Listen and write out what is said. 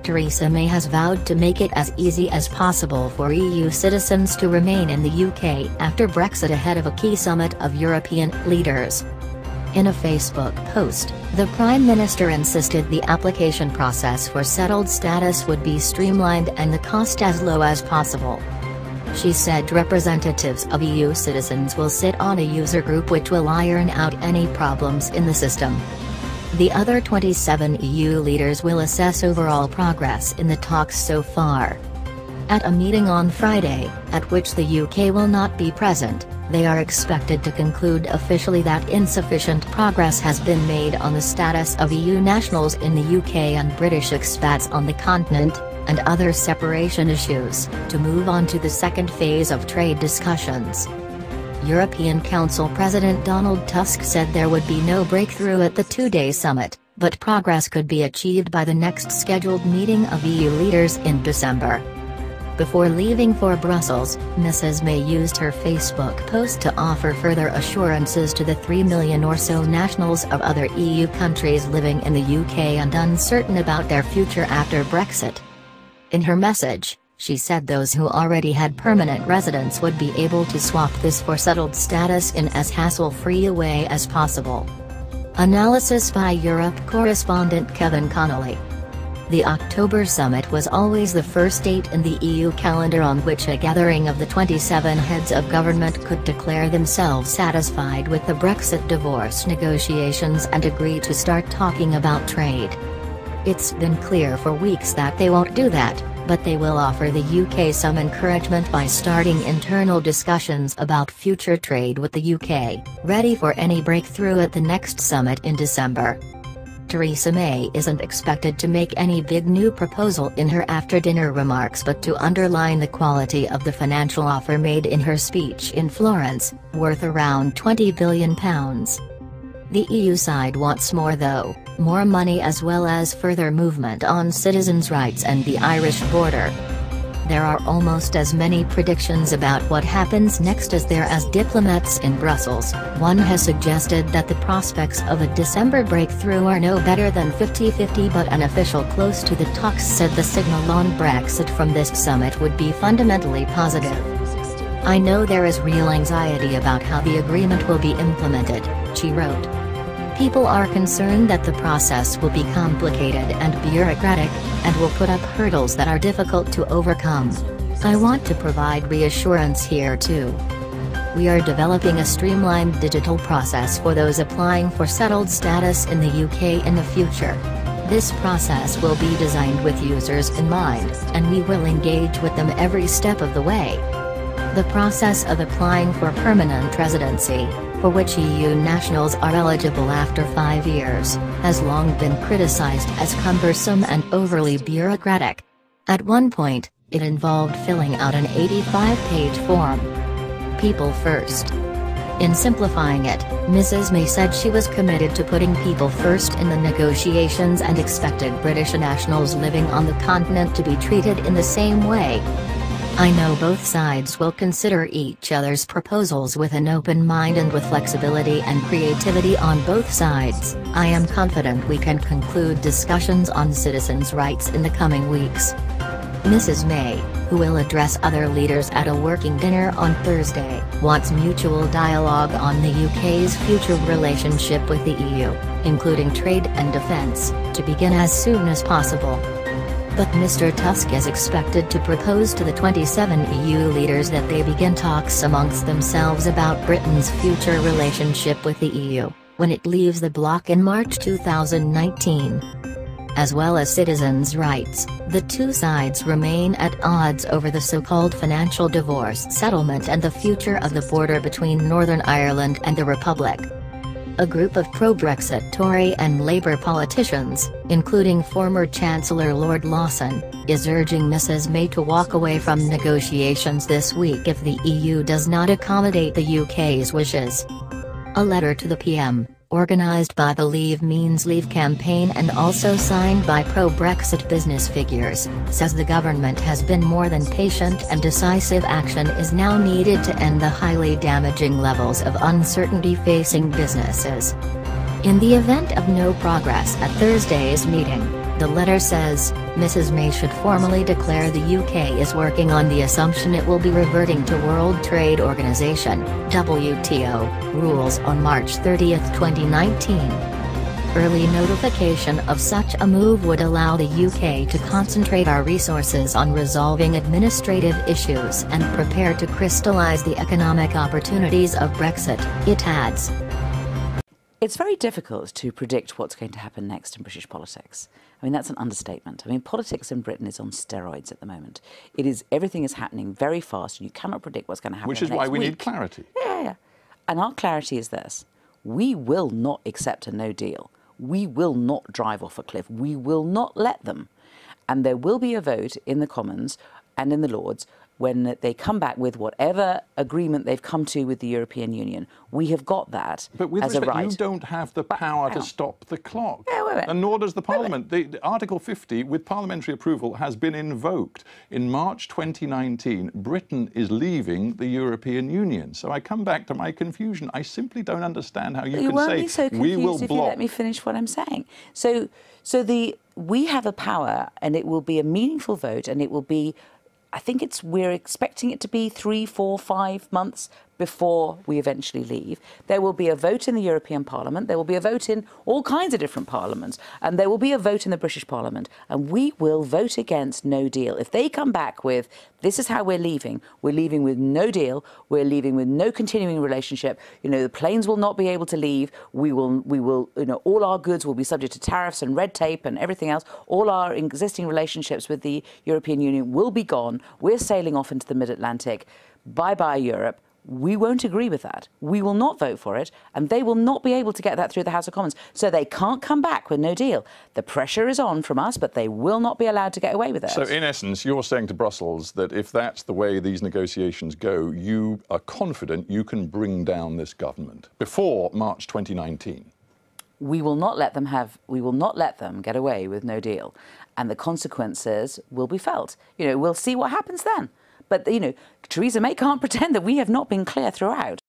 Theresa May has vowed to make it as easy as possible for EU citizens to remain in the UK after Brexit ahead of a key summit of European leaders. In a Facebook post, the Prime Minister insisted the application process for settled status would be streamlined and the cost as low as possible. She said representatives of EU citizens will sit on a user group which will iron out any problems in the system. The other 27 EU leaders will assess overall progress in the talks so far. At a meeting on Friday, at which the UK will not be present, they are expected to conclude officially that insufficient progress has been made on the status of EU nationals in the UK and British expats on the continent, and other separation issues, to move on to the second phase of trade discussions. European Council President Donald Tusk said there would be no breakthrough at the two-day summit, but progress could be achieved by the next scheduled meeting of EU leaders in December. Before leaving for Brussels, Mrs May used her Facebook post to offer further assurances to the 3 million or so nationals of other EU countries living in the UK and uncertain about their future after Brexit. In her message, she said those who already had permanent residence would be able to swap this for settled status in as hassle-free a way as possible. Analysis by Europe correspondent Kevin Connolly. The October summit was always the first date in the EU calendar on which a gathering of the 27 heads of government could declare themselves satisfied with the Brexit divorce negotiations and agree to start talking about trade. It's been clear for weeks that they won't do that, but they will offer the UK some encouragement by starting internal discussions about future trade with the UK, ready for any breakthrough at the next summit in December. Theresa May isn't expected to make any big new proposal in her after-dinner remarks but to underline the quality of the financial offer made in her speech in Florence, worth around £20 billion. The EU side wants more though, more money as well as further movement on citizens' rights and the Irish border. There are almost as many predictions about what happens next as there are diplomats in Brussels. One has suggested that the prospects of a December breakthrough are no better than 50-50, but an official close to the talks said the signal on Brexit from this summit would be fundamentally positive. I know there is real anxiety about how the agreement will be implemented, she wrote. People are concerned that the process will be complicated and bureaucratic, and will put up hurdles that are difficult to overcome. I want to provide reassurance here too. We are developing a streamlined digital process for those applying for settled status in the UK in the future. This process will be designed with users in mind, and we will engage with them every step of the way. The process of applying for permanent residency, for which EU nationals are eligible after 5 years, has long been criticized as cumbersome and overly bureaucratic. At one point, it involved filling out an 85-page form. People first. In simplifying it, Mrs May said she was committed to putting people first in the negotiations and expected British nationals living on the continent to be treated in the same way. I know both sides will consider each other's proposals with an open mind and with flexibility and creativity on both sides. I am confident we can conclude discussions on citizens' rights in the coming weeks. Mrs May, who will address other leaders at a working dinner on Thursday, wants mutual dialogue on the UK's future relationship with the EU, including trade and defence, to begin as soon as possible. But Mr Tusk is expected to propose to the 27 EU leaders that they begin talks amongst themselves about Britain's future relationship with the EU, when it leaves the bloc in March 2019. As well as citizens' rights, the two sides remain at odds over the so-called financial divorce settlement and the future of the border between Northern Ireland and the Republic. A group of pro-Brexit Tory and Labour politicians, including former Chancellor Lord Lawson, is urging Mrs May to walk away from negotiations this week if the EU does not accommodate the UK's wishes. A letter to the PM, organised by the Leave Means Leave campaign and also signed by pro-Brexit business figures, says the government has been more than patient and decisive action is now needed to end the highly damaging levels of uncertainty facing businesses. In the event of no progress at Thursday's meeting, The letter says, Mrs May should formally declare the UK is working on the assumption it will be reverting to World Trade Organization (WTO) rules on March 30, 2019. Early notification of such a move would allow the UK to concentrate our resources on resolving administrative issues and prepare to crystallise the economic opportunities of Brexit, it adds. It's very difficult to predict what's going to happen next in British politics. I mean, that's an understatement. I mean, politics in Britain is on steroids at the moment. Everything is happening very fast, and you cannot predict what's going to happen next week. Which is why we need clarity. Yeah. And our clarity is this. We will not accept a no deal. We will not drive off a cliff. We will not let them. And there will be a vote in the Commons and in the Lords when they come back with whatever agreement they've come to with the European Union. We have got that but with as respect, a right. You don't have the power to stop the clock. Yeah, and nor does the Parliament. The Article 50, with parliamentary approval, has been invoked. In March 2019, Britain is leaving the European Union. So I come back to my confusion. I simply don't understand how you can say we will block. If you let me finish what I'm saying. We have a power, and it will be a meaningful vote, and it will be, I think we're expecting it to be 3, 4, 5 months before we eventually leave. There will be a vote in the European Parliament. There will be a vote in all kinds of different parliaments. And there will be a vote in the British Parliament. And we will vote against no deal. If they come back with, this is how we're leaving with no deal, we're leaving with no continuing relationship, the planes will not be able to leave, we will, all our goods will be subject to tariffs and red tape and everything else, all our existing relationships with the European Union will be gone, we're sailing off into the mid-Atlantic, bye-bye Europe. We won't agree with that. We will not vote for it, and they will not be able to get that through the House of Commons. So they can't come back with no deal. The pressure is on from us, but they will not be allowed to get away with it. So, in essence, you're saying to Brussels that if that's the way these negotiations go, you are confident you can bring down this government before March 2019? We will not let them get away with no deal, and the consequences will be felt. We'll see what happens then. But, Theresa May can't pretend that we have not been clear throughout.